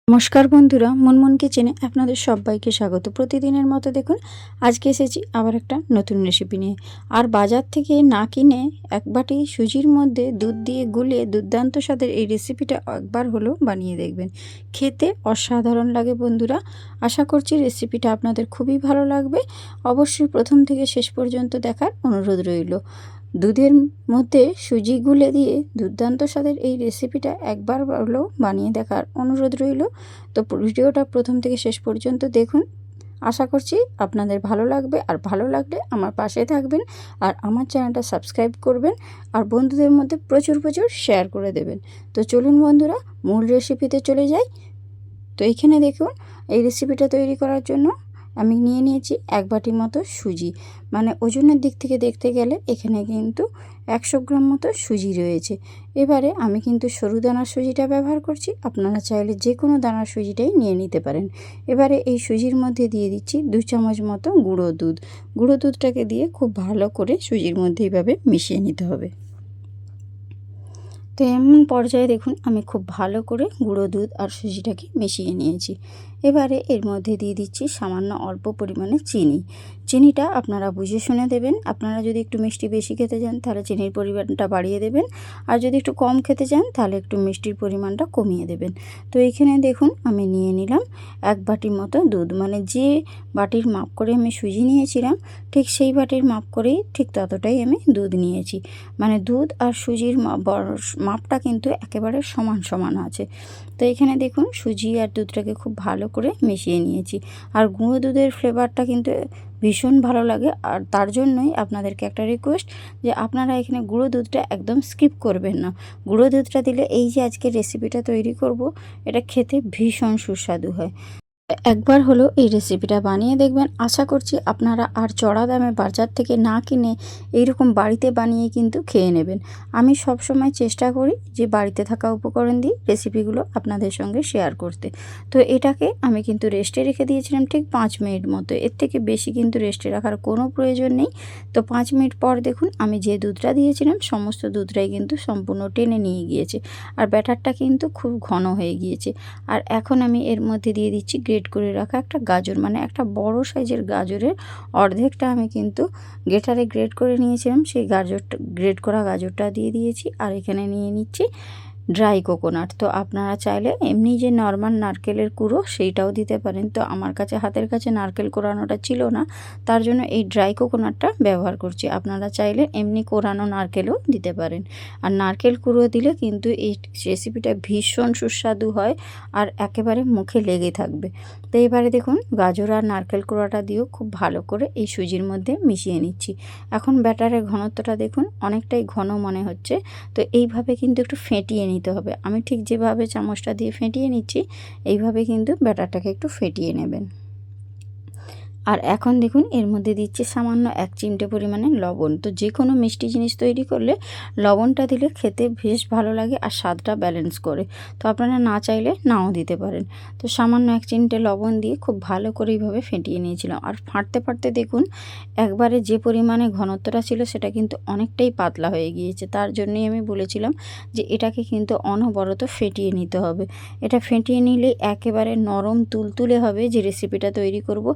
নমস্কার বন্ধুরা, মুনমুন কিচেনে আপনাদের সবাইকে স্বাগত। প্রতিদিনের মতো দেখুন আজকে এসেছি আবার একটা নতুন রেসিপি নিয়ে। আর বাজার থেকে না কিনে এক বাটি সুজির মধ্যে দুধ দিয়ে গুলিয়ে দুর্দান্ত স্বাদের এই রেসিপিটা একবার হলেও বানিয়ে দেখবেন। খেতে অসাধারণ লাগে বন্ধুরা। আশা করছি রেসিপিটা আপনাদের খুবই ভালো লাগবে। অবশ্যই প্রথম থেকে শেষ পর্যন্ত দেখার অনুরোধ রইল। দুধের মধ্যে সুজি গুলে দিয়ে দুর্দান্ত স্বাদের এই রেসিপিটা একবার হলেও বানিয়ে দেখার অনুরোধ রইল। তো ভিডিওটা প্রথম থেকে শেষ পর্যন্ত দেখুন। আশা করছি আপনাদের ভালো লাগবে, আর ভালো লাগলে আমার পাশে থাকবেন আর আমার চ্যানেলটা সাবস্ক্রাইব করবেন আর বন্ধুদের মধ্যে প্রচুর প্রচুর শেয়ার করে দেবেন। তো চলুন বন্ধুরা, মূল রেসিপিতে চলে যাই। তো এখানে দেখুন এই রেসিপিটা তৈরি করার জন্য আমি নিয়ে নিয়েছি এক বাটি মতো সুজি। মানে ওজনের দিক থেকে দেখতে গেলে এখানে কিন্তু 100 গ্রাম মতো সুজি রয়েছে। এবারে আমি কিন্তু সরু দানার সুজিটা ব্যবহার করছি, আপনারা চাইলে যে কোনো দানার সুজিটাই নিয়ে নিতে পারেন। এবারে এই সুজির মধ্যে দিয়ে দিচ্ছি 2 চামচ মতো গুঁড়ো দুধ। গুঁড়ো দুধটাকে দিয়ে খুব ভালো করে সুজির মধ্যে এইভাবে মিশিয়ে নিতে হবে। তো এমন পর্যায়ে দেখুন আমি খুব ভালো করে গুঁড়ো দুধ আর সুজিটাকে মিশিয়ে নিয়েছি। এবারে এর মধ্যে দিয়ে দিচ্ছি সামান্য অল্প পরিমাণে চিনি। চিনিটা আপনারা বুঝে শুনে দেবেন। আপনারা যদি একটু মিষ্টি বেশি খেতে চান তাহলে চিনির পরিমাণটা বাড়িয়ে দেবেন, আর যদি একটু কম খেতে চান তাহলে একটু মিষ্টির পরিমাণটা কমিয়ে দেবেন। তো এইখানে দেখুন আমি নিয়ে নিলাম এক বাটির মতো দুধ। মানে যে বাটির মাপ করে আমি সুজি নিয়েছিলাম ঠিক সেই বাটির মাপ করেই ঠিক ততটাই আমি দুধ নিয়েছি। মানে দুধ আর সুজির মাপটা কিন্তু একেবারে সমান সমান আছে। তো এখানে দেখুন সুজি আর দুধটাকে খুব ভালো করে মিশিয়ে নিয়েছি। আর গুঁড়ো দুধের ফ্লেভারটা কিন্তু ভীষণ ভালো লাগে, আর তার জন্যই আপনাদেরকে একটা রিকোয়েস্ট যে আপনারা এখানে গুঁড়ো দুধটা একদম স্কিপ করবেন না। গুঁড়ো দুধটা দিলে এই যে আজকে রেসিপিটা তৈরি করব এটা খেতে ভীষণ সুস্বাদু হয়। একবার হলো এই রেসিপিটা বানিয়ে দেখবেন। আশা করছি আপনারা আর চড়া দামে বাজার থেকে না কিনে এইরকম বাড়িতে বানিয়ে কিন্তু খেয়ে নেবেন। আমি সব সময় চেষ্টা করি যে বাড়িতে থাকা উপকরণ দিয়ে রেসিপিগুলো আপনাদের সঙ্গে শেয়ার করতে। তো এটাকে আমি কিন্তু রেস্টে রেখে দিয়েছিলাম ঠিক 5 মিনিট মতো। এর থেকে বেশি কিন্তু রেস্টে রাখার কোনো প্রয়োজন নেই। তো 5 মিনিট পর দেখুন আমি যে দুধটা দিয়েছিলাম সমস্ত দুধটাই কিন্তু সম্পূর্ণ টেনে নিয়ে গিয়েছে, আর ব্যাটারটা কিন্তু খুব ঘন হয়ে গিয়েছে। আর এখন আমি এর মধ্যে দিয়ে দিচ্ছি গ্রেট করে রাখা একটা গাজর। মানে একটা বড় সাইজের গাজরের অর্ধেকটা আমি কিন্তু গ্রেটারে গ্রেট করে নিয়েছিলাম, সেই গাজরটা গ্রেট করা গাজরটা দিয়ে দিয়েছি। আর এখানে নিয়ে নিচ্ছি ড্রাই কোকোনাট। তো আপনারা চাইলে এমনি যে নর্মাল নারকেলের কুড়ো সেইটাও দিতে পারেন। তো আমার কাছে হাতের কাছে নারকেল কোরানোটা ছিল না, তার জন্য এই ড্রাই কোকোনাটটা ব্যবহার করছি। আপনারা চাইলে এমনি কোরানো নারকেলও দিতে পারেন। আর নারকেল কুড়ো দিলে কিন্তু এই রেসিপিটা ভীষণ সুস্বাদু হয় আর একেবারে মুখে লেগে থাকবে। তো এবারে দেখুন গাজর আর নারকেল কোড়াটা দিয়েও খুব ভালো করে এই সুজির মধ্যে মিশিয়ে নিচ্ছি। এখন ব্যাটারের ঘনত্বটা দেখুন অনেকটাই ঘন মনে হচ্ছে। তো এইভাবে কিন্তু একটু ফেটিয়ে নিতে হবে। আমি ঠিক যেভাবে চামচটা দিয়ে ফেটিয়ে নিচ্ছি এইভাবে কিন্তু ব্যাটারটাকে একটু ফেটিয়ে নেবেন। আর এখন দেখুন এর মধ্যে দিচ্ছি সামান্য 1 চিমটে পরিমাণে লবণ। তো যে কোনো মিষ্টি জিনিস তৈরি করলে লবণটা দিলে খেতে বেশ ভালো লাগে আর স্বাদটা ব্যালেন্স করে। তো আপনারা না চাইলে নাও দিতে পারেন। তো সামান্য 1 চিমটে লবণ দিয়ে খুব ভালো করে এইভাবে ফেটিয়ে নিয়েছিলাম। আর ফাটতে ফাটতে দেখুন একবারে যে পরিমাণে ঘনত্বটা ছিল সেটা কিন্তু অনেকটাই পাতলা হয়ে গিয়েছে। তার জন্যই আমি বলেছিলাম যে এটাকে কিন্তু অনবরত ফেটিয়ে নিতে হবে। এটা ফেটিয়ে নিলে একেবারে নরম তুলতুলে হবে যে রেসিপিটা তৈরি করব,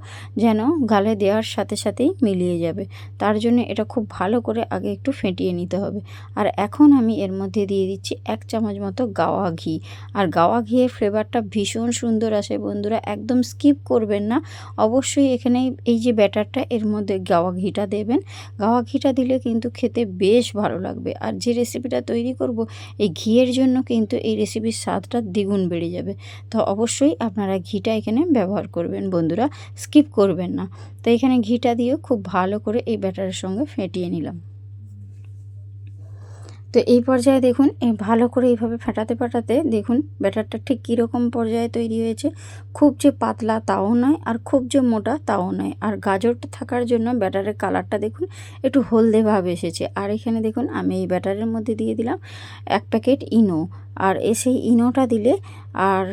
যেন গালে দেওয়ার সাথে সাথেই মিলিয়ে যাবে। তার জন্য এটা খুব ভালো করে আগে একটু ফেটিয়ে নিতে হবে। আর এখন আমি এর মধ্যে দিয়ে দিচ্ছি 1 চামচ মতো গাওয়া ঘি। আর গাওয়া ঘিয়ের ফ্লেভারটা ভীষণ সুন্দর আসে বন্ধুরা, একদম স্কিপ করবেন না। অবশ্যই এখানে এই যে ব্যাটারটা এর মধ্যে গাওয়া ঘিটা দেবেন। গাওয়া ঘিটা দিলে কিন্তু খেতে বেশ ভালো লাগবে। আর যে রেসিপিটা তৈরি করব এই ঘিয়ের জন্য কিন্তু এই রেসিপির স্বাদটা দ্বিগুণ বেড়ে যাবে। তো অবশ্যই আপনারা ঘিটা এখানে ব্যবহার করবেন বন্ধুরা, স্কিপ করবেন না। তো এখানে ঘিটা দিয়েও খুব ভালো করে এই ব্যাটারের সঙ্গে ফেটিয়ে নিলাম। তো এই পর্যায়ে দেখুন ভালো করে এইভাবে ফেটাতে ফেটাতে দেখুন ব্যাটারটা ঠিক কীরকম পর্যায়ে তৈরি হয়েছে। খুব যে পাতলা তাও নয় আর খুব যে মোটা তাও নয়। আর গাজরটা থাকার জন্য ব্যাটারের কালারটা দেখুন একটু হলদে ভাব এসেছে। আর এখানে দেখুন আমি এই ব্যাটারের মধ্যে দিয়ে দিলাম 1 প্যাকেট ইনো। আর সেই ইনোটা দিলে আর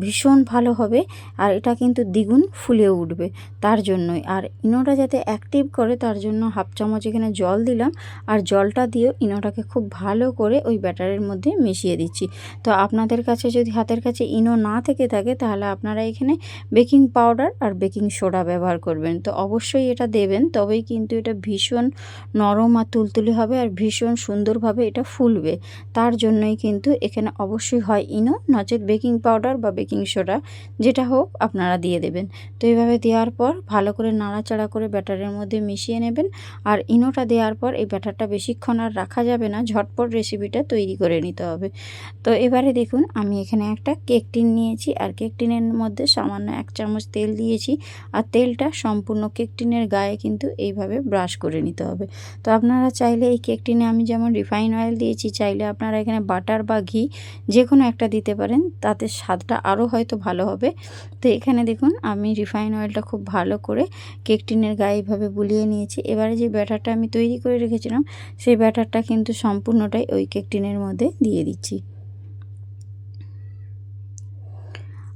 ভীষণ ভালো হবে, আর এটা কিন্তু দ্বিগুণ ফুলে উঠবে তার জন্যই। আর ইনোটা যাতে অ্যাক্টিভ করে তার জন্য হাফ চামচ এখানে জল দিলাম, আর জলটা দিয়েও ইনোটাকে খুব ভালো করে ওই ব্যাটারের মধ্যে মিশিয়ে দিচ্ছি। তো আপনাদের কাছে যদি হাতের কাছে ইনো না থেকে থাকে তাহলে আপনারা এখানে বেকিং পাউডার আর বেকিং সোডা ব্যবহার করবেন। তো অবশ্যই এটা দেবেন, তবেই কিন্তু এটা ভীষণ নরম আর তুলতুলে হবে আর ভীষণ সুন্দরভাবে এটা ফুলবে। তার জন্যই কিন্তু এখানে অবশ্যই হয় ইনো নচেত বেকিং পাউডার বা বেকিং সোডা, যেটা হোক আপনারা দিয়ে দেবেন। তো এইভাবে দেওয়ার পর ভালো করে নাড়াচাড়া করে ব্যাটারের মধ্যে মিশিয়ে নেবেন। আর ইনোটা দেওয়ার পর এই ব্যাটারটা বেশিক্ষণ আর রাখা যাবে না, ঝটপট রেসিপিটা তৈরি করে নিতে হবে। তো এবারে দেখুন আমি এখানে একটা কেক টিন নিয়েছি, আর কেক টিনের মধ্যে সামান্য 1 চামচ তেল দিয়েছি, আর তেলটা সম্পূর্ণ কেক টিনের গায়ে কিন্তু এইভাবে ব্রাশ করে নিতে হবে। তো আপনারা চাইলে এই কেক টিনে আমি যেমন রিফাইন অয়েল দিয়েছি, চাইলে আপনারা এখানে বাটার বা ঘি যে কোনো একটা দিতে পারেন, তাতে স্বাদটা আরও হয়তো ভালো হবে। তো এখানে দেখুন আমি রিফাইন অয়েলটা খুব ভালো করে কেক টিনের গায়ে এইভাবে বুলিয়ে নিয়েছি। এবারে যে ব্যাটারটা আমি তৈরি করে রেখেছিলাম সেই ব্যাটারটা কিন্তু সম্পূর্ণটাই ওই কেক টিনের মধ্যে দিয়ে দিচ্ছি।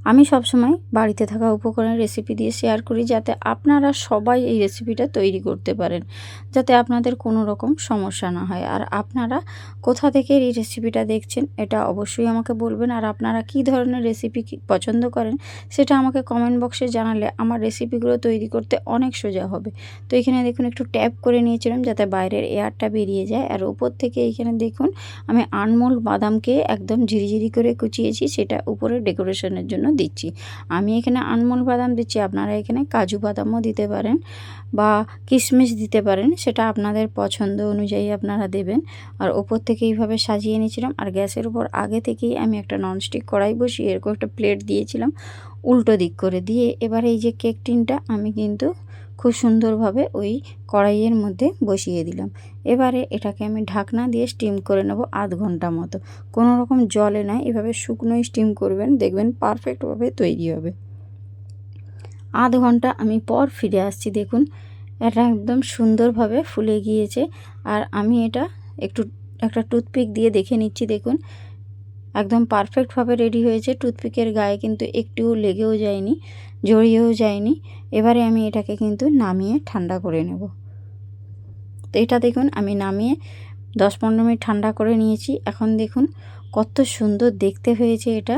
আমি সবসময় বাড়িতে থাকা উপকরণের রেসিপি দিয়ে শেয়ার করি, যাতে আপনারা সবাই এই রেসিপিটা তৈরি করতে পারেন, যাতে আপনাদের কোনো রকম সমস্যা না হয়। আর আপনারা কোথা থেকে এই রেসিপিটা দেখছেন এটা অবশ্যই আমাকে বলবেন, আর আপনারা কী ধরনের রেসিপি পছন্দ করেন সেটা আমাকে কমেন্ট বক্সে জানালে আমার রেসিপিগুলো তৈরি করতে অনেক সোজা হবে। তো এখানে দেখুন একটু ট্যাপ করে নিয়েছিলাম যাতে বাইরের এয়ারটা বেরিয়ে যায়। আর উপর থেকে এইখানে দেখুন আমি আনমোল বাদামকে একদম ঝিরিঝিরি করে কুচিয়েছি, সেটা উপরে ডেকোরেশনের জন্য দিচ্ছি। আমি এখানে আনমোল বাদাম দিচ্ছি, আপনারা এখানে কাজু বাদামও দিতে পারেন বা কিশমিশ দিতে পারেন, সেটা আপনাদের পছন্দ অনুযায়ী আপনারা দেবেন। আর ওপর থেকে এইভাবে সাজিয়ে নিয়েছিলাম। আর গ্যাসের উপর আগে থেকেই আমি একটা ননস্টিক কড়াই বসিয়ে এরকম একটা প্লেট দিয়েছিলাম উল্টো দিক করে দিয়ে। এবার এই যে কেক টিনটা আমি কিন্তু খুব সুন্দরভাবে ওই কড়াইয়ের মধ্যে বসিয়ে দিলাম। এবারে এটাকে আমি ঢাকনা দিয়ে স্টিম করে নেব আধ ঘন্টা মতো, কোনো রকম জলে নয়, এভাবে শুকনোই স্টিম করবেন, দেখবেন পারফেক্টভাবে তৈরি হবে। আধ ঘন্টা আমি পর ফিরে আসছি, দেখুন এটা একদম সুন্দরভাবে ফুলে গিয়েছে। আর আমি এটা একটা টুথপিক দিয়ে দেখে নিচ্ছি, দেখুন একদম পারফেক্টভাবে রেডি হয়েছে। টুথপিকের গায়ে কিন্তু একটুও লেগেও যায়নি, জড়িয়েও যায়নি। এবারে আমি এটাকে কিন্তু নামিয়ে ঠান্ডা করে নেব। তো এটা দেখুন আমি নামিয়ে 10-15 মিনিট ঠান্ডা করে নিয়েছি। এখন দেখুন কত সুন্দর দেখতে হয়েছে এটা।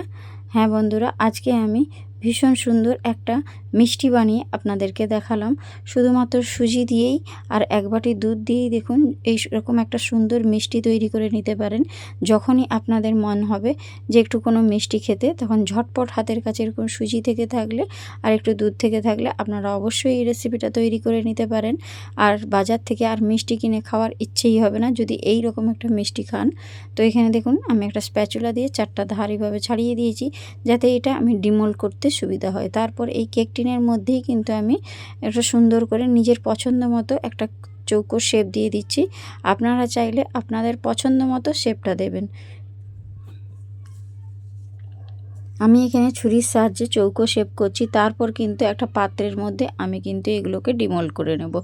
হ্যাঁ বন্ধুরা, আজকে আমি ভীষণ সুন্দর একটা মিষ্টি বানিয়ে আপনাদেরকে দেখালাম, শুধুমাত্র সুজি দিয়েই আর 1 বাটি দুধ দিয়েই। দেখুন এই রকম একটা সুন্দর মিষ্টি তৈরি করে নিতে পারেন। যখনই আপনাদের মন হবে যে একটু কোনো মিষ্টি খেতে, তখন ঝটপট হাতের কাছে এরকম সুজি থেকে থাকলে আর একটু দুধ থেকে থাকলে আপনারা অবশ্যই এই রেসিপিটা তৈরি করে নিতে পারেন। আর বাজার থেকে আর মিষ্টি কিনে খাওয়ার ইচ্ছেই হবে না যদি এই রকম একটা মিষ্টি খান। তো এখানে দেখুন আমি একটা স্প্যাচুলা দিয়ে 4টা ধার এইভাবে ছাড়িয়ে দিয়েছি, যাতে এটা আমি ডিমোল্ড করতে সুবিধা হয়। তারপর এই কেক টিনের মধ্যেই কিন্তু আমি একটা সুন্দর করে নিজের পছন্দ মতো একটা চৌকো শেপ দিয়ে দিচ্ছি। আপনারা চাইলে আপনাদের পছন্দ মতো শেপটা দেবেন। আমি এখানে ছুরির সাহায্যে চৌকো শেপ করছি, তারপর কিন্তু একটা পাত্রের মধ্যে আমি কিন্তু এগুলোকে ডিমোল্ড করে নেব।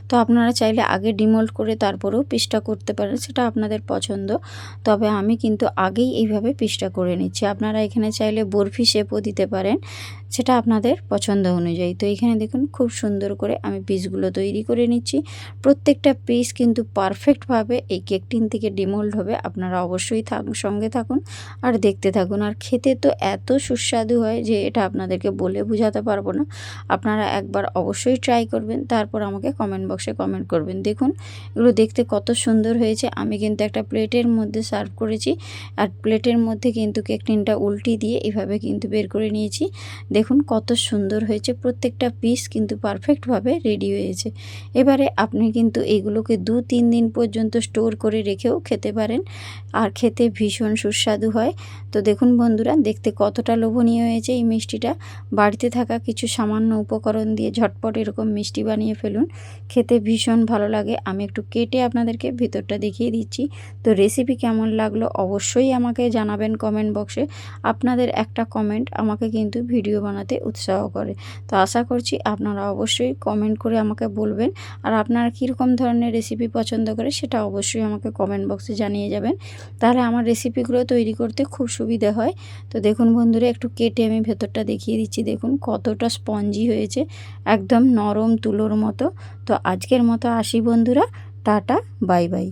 তো আপনারা চাইলে আগে ডিমোল্ড করে তারপরেও পিসটা করতে পারেন, সেটা আপনাদের পছন্দ। তবে আমি কিন্তু আগেই এইভাবে পিসটা করে নিচ্ছি। আপনারা এখানে চাইলে বরফি শেপও দিতে পারেন, সেটা আপনাদের পছন্দ অনুযায়ী। তো এখানে দেখুন খুব সুন্দর করে আমি পিসগুলো তৈরি করে নিচ্ছি। প্রত্যেকটা পিস কিন্তু পারফেক্টভাবে এই কেক টিন থেকে ডিমোল্ড হবে। আপনারা অবশ্যই সঙ্গে থাকুন আর দেখতে থাকুন। আর খেতে তো এত সুস্বাদু হয় যে এটা আপনাদেরকে বলে বোঝাতে পারবো না। আপনারা একবার অবশ্যই ট্রাই করবেন, তারপর আমাকে কমেন্ট বক্সে কমেন্ট করবেন। দেখুন এগুলো দেখতে কত সুন্দর হয়েছে। আমি কিন্তু একটা প্লেটের মধ্যে সার্ভ করেছি, আর প্লেটের মধ্যে কিন্তু কেক টিনটা উল্টি দিয়ে এভাবে কিন্তু বের করে নিয়েছি। দেখুন কত সুন্দর হয়েছে, প্রত্যেকটা পিস কিন্তু পারফেক্টভাবে রেডি হয়েছে। এবারে আপনি কিন্তু এগুলোকে 2-3 দিন পর্যন্ত স্টোর করে রেখেও খেতে পারেন, আর খেতে ভীষণ সুস্বাদু হয়। তো দেখুন বন্ধুরা, দেখতে কতটা লোভনীয় হয়েছে এই মিষ্টিটা। বাড়িতে থাকা কিছু সামান্য উপকরণ দিয়ে ঝটপট এরকম মিষ্টি বানিয়ে ফেলুন, খেতে ভীষণ ভালো লাগে। আমি একটু কেটে আপনাদেরকে ভিতরটা দেখিয়ে দিচ্ছি। তো রেসিপি কেমন লাগলো অবশ্যই আমাকে জানাবেন কমেন্ট বক্সে। আপনাদের একটা কমেন্ট আমাকে কিন্তু ভিডিও বানাতে বানাতে উৎসাহ করে। তো আশা করছি আপনারা অবশ্যই কমেন্ট করে আমাকে বলবেন, আর আপনারা কীরকম ধরনের রেসিপি পছন্দ করে সেটা অবশ্যই আমাকে কমেন্ট বক্সে জানিয়ে যাবেন, তাহলে আমার রেসিপিগুলো তৈরি করতে খুব সুবিধে হয়। তো দেখুন বন্ধুরা, একটু কেটে আমি ভেতরটা দেখিয়ে দিচ্ছি, দেখুন কতটা স্পঞ্জি হয়েছে, একদম নরম তুলোর মতো। তো আজকের মতো আসি বন্ধুরা, টাটা বাই বাই।